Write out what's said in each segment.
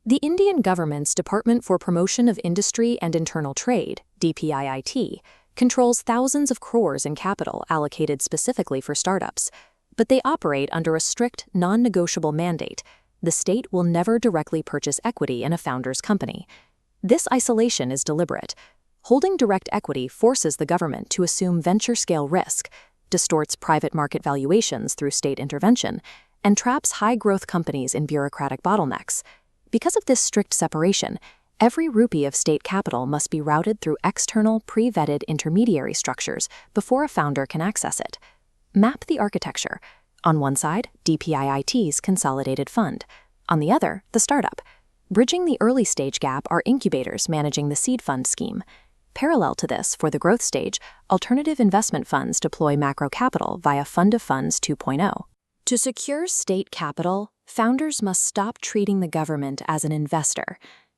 The Indian government's Department for Promotion of Industry and Internal Trade, DPIIT, controls thousands of crores in capital allocated specifically for startups, but they operate under a strict, non-negotiable mandate. The state will never directly purchase equity in a founder's company. This isolation is deliberate. Holding direct equity forces the government to assume venture-scale risk, distorts private market valuations through state intervention, and traps high-growth companies in bureaucratic bottlenecks. Because of this strict separation, every rupee of state capital must be routed through external, pre-vetted intermediary structures before a founder can access it. Map the architecture. On one side, DPIIT's consolidated fund. On the other, the startup. Bridging the early stage gap are incubators managing the seed fund scheme. Parallel to this, for the growth stage, alternative investment funds deploy macro capital via Fund of Funds 2.0. To secure state capital, founders must stop treating the government as an investor.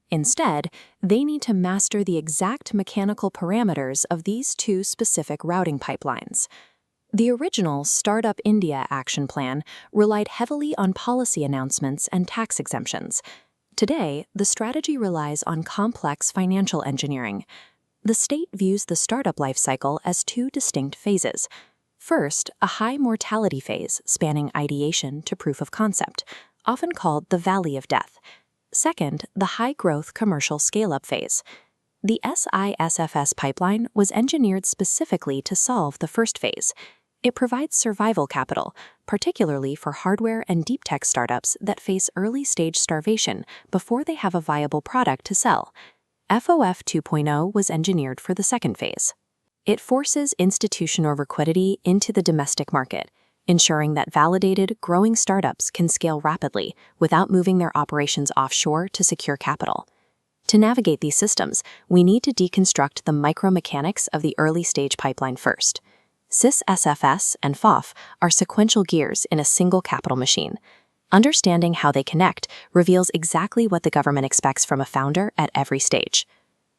Instead, they need to master the exact mechanical parameters of these two specific routing pipelines. The original Startup India action plan relied heavily on policy announcements and tax exemptions. Today, the strategy relies on complex financial engineering. The state views the startup life cycle as two distinct phases. First, a high mortality phase spanning ideation to proof of concept, often called the Valley of Death. Second, the high-growth commercial scale-up phase. The SISFS pipeline was engineered specifically to solve the first phase. It provides survival capital, particularly for hardware and deep tech startups that face early-stage starvation before they have a viable product to sell. FOF 2.0 was engineered for the second phase. It forces institutional liquidity into the domestic market, ensuring that validated, growing startups can scale rapidly without moving their operations offshore to secure capital. To navigate these systems, we need to deconstruct the micromechanics of the early-stage pipeline first. SISFS and FOF are sequential gears in a single capital machine. Understanding how they connect reveals exactly what the government expects from a founder at every stage.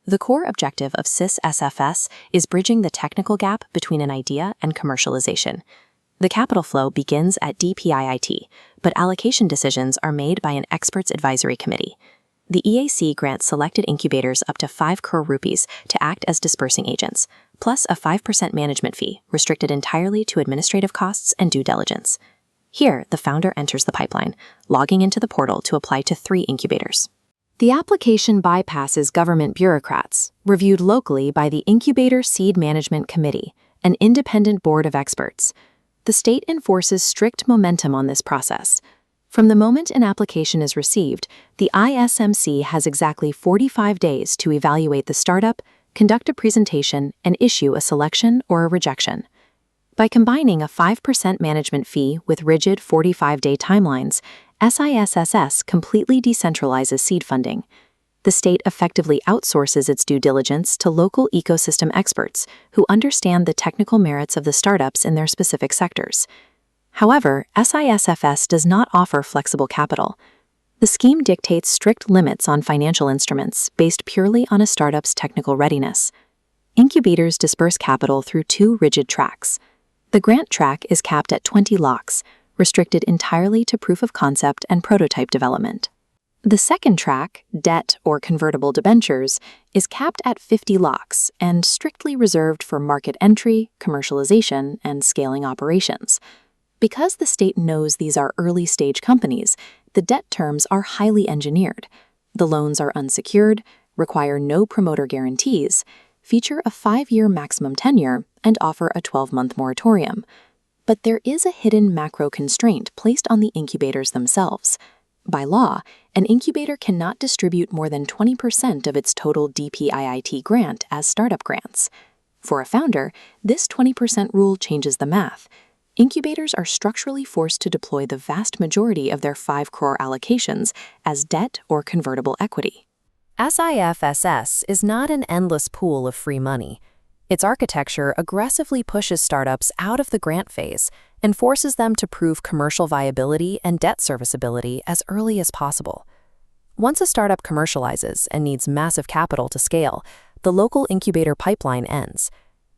The core objective of SISFS is bridging the technical gap between an idea and commercialization. The capital flow begins at DPIIT, but allocation decisions are made by an experts advisory committee. The EAC grants selected incubators up to 5 crore rupees to act as dispersing agents, plus a 5% management fee restricted entirely to administrative costs and due diligence. Here, the founder enters the pipeline, logging into the portal to apply to 3 incubators. The application bypasses government bureaucrats, reviewed locally by the Incubator Seed Management Committee, an independent board of experts. The state enforces strict momentum on this process. From the moment an application is received, the ISMC has exactly 45 days to evaluate the startup, conduct a presentation, and issue a selection or a rejection. By combining a 5% management fee with rigid 45-day timelines, SISFS completely decentralizes seed funding. The state effectively outsources its due diligence to local ecosystem experts who understand the technical merits of the startups in their specific sectors. However, SISFS does not offer flexible capital. The scheme dictates strict limits on financial instruments based purely on a startup's technical readiness. Incubators disperse capital through 2 rigid tracks. The grant track is capped at 20 lakhs, restricted entirely to proof of concept and prototype development. The second track, debt or convertible debentures, is capped at 50 lakhs and strictly reserved for market entry, commercialization, and scaling operations. Because the state knows these are early-stage companies, the debt terms are highly engineered. The loans are unsecured, require no promoter guarantees, feature a 5-year maximum tenure, and offer a 12-month moratorium. But there is a hidden macro constraint placed on the incubators themselves. By law, an incubator cannot distribute more than 20% of its total DPIIT grant as startup grants. For a founder, this 20% rule changes the math. Incubators are structurally forced to deploy the vast majority of their 5 crore allocations as debt or convertible equity. SIFS is not an endless pool of free money. Its architecture aggressively pushes startups out of the grant phase and forces them to prove commercial viability and debt serviceability as early as possible. Once a startup commercializes and needs massive capital to scale, the local incubator pipeline ends.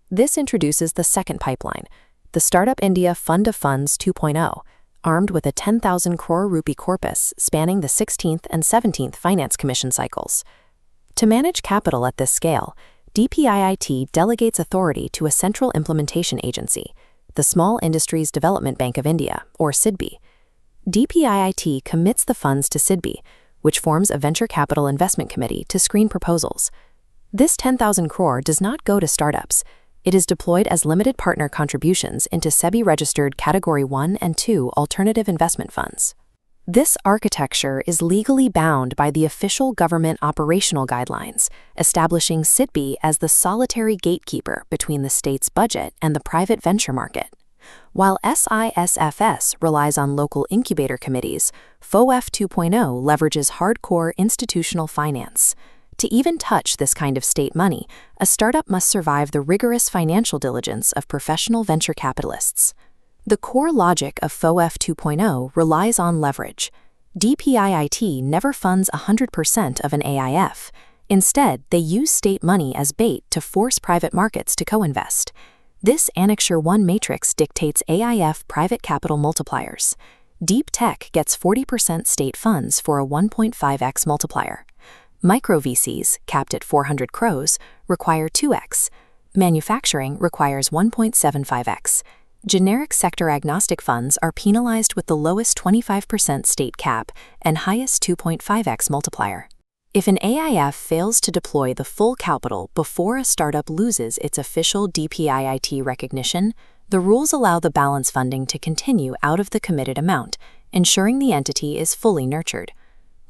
This introduces the second pipeline, the Startup India Fund of Funds 2.0, armed with a 10,000 crore rupee corpus spanning the 16th and 17th Finance Commission cycles. To manage capital at this scale, DPIIT delegates authority to a central implementation agency, the Small Industries Development Bank of India, or SIDBI. DPIIT commits the funds to SIDBI, which forms a venture capital investment committee to screen proposals. This 10,000 crore does not go to startups. It is deployed as limited partner contributions into SEBI-registered Category 1 and 2 alternative investment funds. This architecture is legally bound by the official government operational guidelines, establishing SIDBI as the solitary gatekeeper between the state's budget and the private venture market. While SISFS relies on local incubator committees, FOF 2.0 leverages hardcore institutional finance. To even touch this kind of state money, a startup must survive the rigorous financial diligence of professional venture capitalists. The core logic of FOF 2.0 relies on leverage. DPIIT never funds 100% of an AIF. Instead, they use state money as bait to force private markets to co-invest. This Annexure 1 matrix dictates AIF private capital multipliers. Deep tech gets 40% state funds for a 1.5x multiplier. Micro VCs, capped at 400 crores, require 2x. Manufacturing requires 1.75x. Generic sector-agnostic funds are penalized with the lowest 25% state cap and highest 2.5x multiplier. If an AIF fails to deploy the full capital before a startup loses its official DPIIT recognition, the rules allow the balance funding to continue out of the committed amount, ensuring the entity is fully nurtured.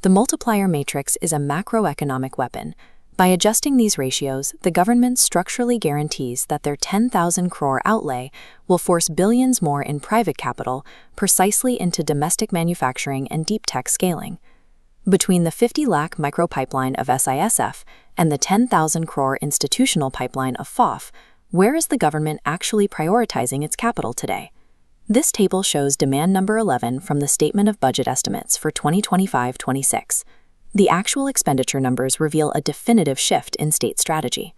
The multiplier matrix is a macroeconomic weapon. By adjusting these ratios, the government structurally guarantees that their 10,000 crore outlay will force billions more in private capital precisely into domestic manufacturing and deep tech scaling. Between the 50 lakh micro pipeline of SISF and the 10,000 crore institutional pipeline of FOF, where is the government actually prioritizing its capital today? This table shows demand number 11 from the Statement of Budget Estimates for 2025-26. The actual expenditure numbers reveal a definitive shift in state strategy.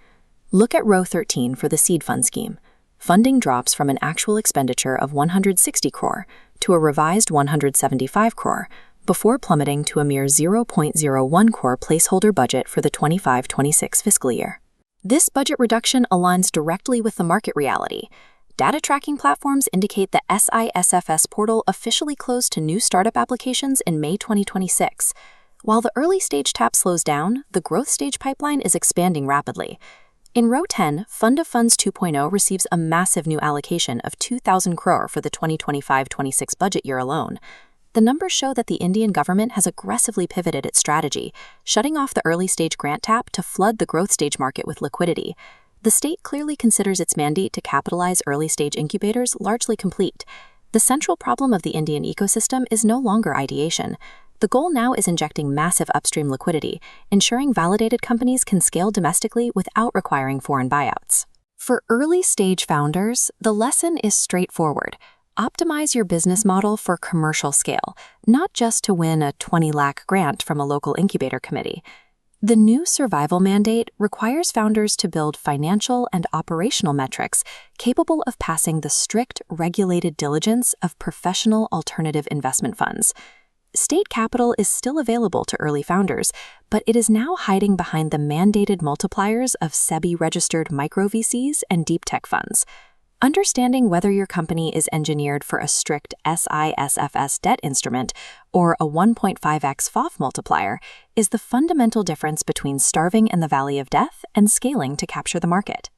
Look at row 13 for the seed fund scheme. Funding drops from an actual expenditure of 160 crore to a revised 175 crore, before plummeting to a mere 0.01 crore placeholder budget for the 25-26 fiscal year. This budget reduction aligns directly with the market reality. Data tracking platforms indicate the SISFS portal officially closed to new startup applications in May 2026. While the early stage tap slows down, the growth stage pipeline is expanding rapidly. In row 10, Fund of Funds 2.0 receives a massive new allocation of 2,000 crore for the 2025-26 budget year alone. The numbers show that the Indian government has aggressively pivoted its strategy, shutting off the early stage grant tap to flood the growth stage market with liquidity. The state clearly considers its mandate to capitalize early stage incubators largely complete. The central problem of the Indian ecosystem is no longer ideation. The goal now is injecting massive upstream liquidity, ensuring validated companies can scale domestically without requiring foreign buyouts. For early stage founders, the lesson is straightforward. Optimize your business model for commercial scale, not just to win a 20 lakh grant from a local incubator committee. The new survival mandate requires founders to build financial and operational metrics capable of passing the strict, regulated diligence of professional alternative investment funds. State capital is still available to early founders, but it is now hiding behind the mandated multipliers of SEBI-registered micro VCs and deep tech funds. Understanding whether your company is engineered for a strict SISFS debt instrument or a 1.5x FOF multiplier is the fundamental difference between starving in the valley of death and scaling to capture the market.